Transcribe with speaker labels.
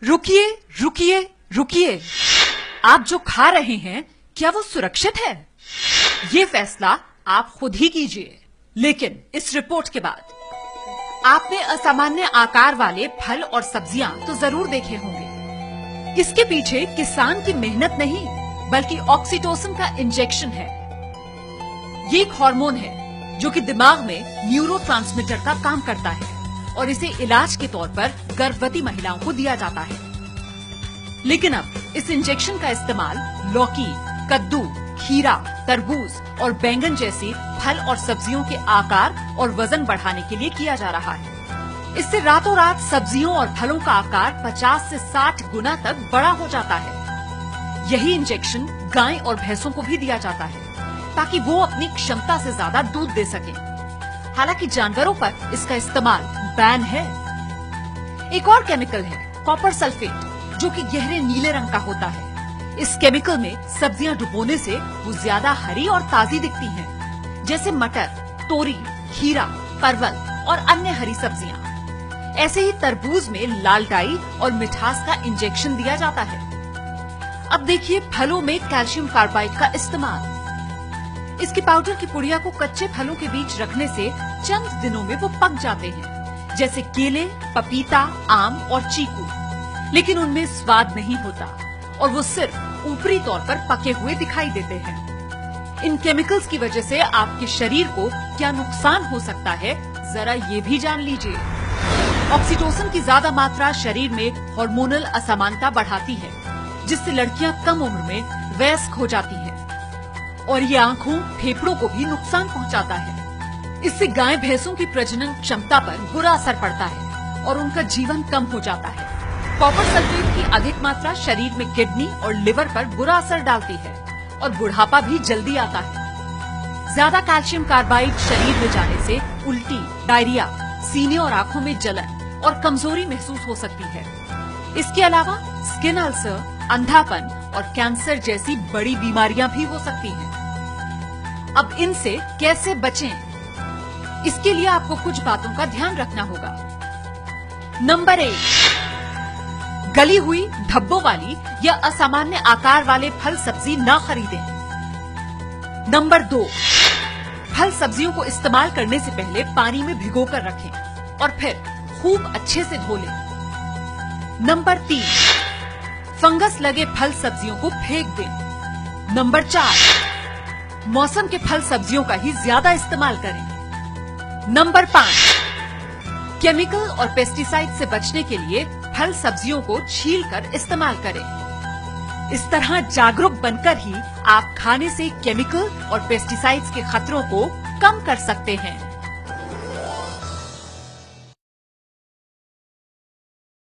Speaker 1: रुकिए रुकिए रुकिए, आप जो खा रहे हैं क्या वो सुरक्षित है? ये फैसला आप खुद ही कीजिए। लेकिन इस रिपोर्ट के बाद आपने असामान्य आकार वाले फल और सब्जियां तो जरूर देखे होंगे। इसके पीछे किसान की मेहनत नहीं बल्कि ऑक्सीटोसिन का इंजेक्शन है। ये एक हार्मोन है जो कि दिमाग में न्यूरोट्रांसमीटर का काम करता है और इसे इलाज के तौर पर गर्भवती महिलाओं को दिया जाता है। लेकिन अब इस इंजेक्शन का इस्तेमाल लौकी, कद्दू, खीरा, तरबूज और बैंगन जैसी फल और सब्जियों के आकार और वजन बढ़ाने के लिए किया जा रहा है। इससे रातों रात सब्जियों और फलों का आकार 50 से 60 गुना तक बड़ा हो जाता है। यही इंजेक्शन गाय और भैंसों को भी दिया जाता है ताकि वो अपनी क्षमता से ज्यादा दूध दे सकें। हालांकि जानवरों पर इसका इस्तेमाल बैन है। एक और केमिकल है कॉपर सल्फेट, जो कि गहरे नीले रंग का होता है। इस केमिकल में सब्जियां डुबोने से वो ज्यादा हरी और ताजी दिखती हैं, जैसे मटर, तोरी, खीरा, परवल और अन्य हरी सब्जियां। ऐसे ही तरबूज में लाल डाई और मिठास का इंजेक्शन दिया जाता है। अब देखिए फलों में कैल्शियम कार्बाइड का इस्तेमाल। इसके पाउडर की पुड़िया को कच्चे फलों के बीच रखने से चंद दिनों में वो पक जाते हैं, जैसे केले, पपीता, आम और चीकू। लेकिन उनमें स्वाद नहीं होता और वो सिर्फ ऊपरी तौर पर पके हुए दिखाई देते हैं। इन केमिकल्स की वजह से आपके शरीर को क्या नुकसान हो सकता है, जरा ये भी जान लीजिए। ऑक्सीटोसिन की ज्यादा मात्रा शरीर में हार्मोनल असमानता बढ़ाती है, जिससे लड़कियां कम उम्र में वयस्क हो जाती हैं और ये आंखों, फेफड़ों को भी नुकसान पहुंचाता है। इससे गाय भैंसों की प्रजनन क्षमता पर बुरा असर पड़ता है और उनका जीवन कम हो जाता है। कॉपर सल्फेट की अधिक मात्रा शरीर में किडनी और लिवर पर बुरा असर डालती है और बुढ़ापा भी जल्दी आता है। ज्यादा कैल्शियम कार्बाइड शरीर में जाने से उल्टी, डायरिया, सीने और आंखों में जलन और कमजोरी महसूस हो सकती है। इसके अलावा स्किन अल्सर, अंधापन और कैंसर जैसी बड़ी बीमारियां भी हो सकती हैं। अब इनसे कैसे बचें? इसके लिए आपको कुछ बातों का ध्यान रखना होगा। नंबर 1, गली हुई, धब्बों वाली या असामान्य आकार वाले फल सब्जी न खरीदें। नंबर 2, फल सब्जियों को इस्तेमाल करने से पहले पानी में भिगोकर रखें और फिर खूब अच्छे से धो लें। नंबर 3, फंगस लगे फल सब्जियों को फेंक दें। नंबर 4, मौसम के फल सब्जियों का ही ज्यादा इस्तेमाल करें। नंबर 5, केमिकल और पेस्टिसाइड से बचने के लिए फल सब्जियों को छीलकर इस्तेमाल करें। इस तरह जागरूक बनकर ही आप खाने से केमिकल और पेस्टिसाइड्स के खतरों को कम कर सकते हैं।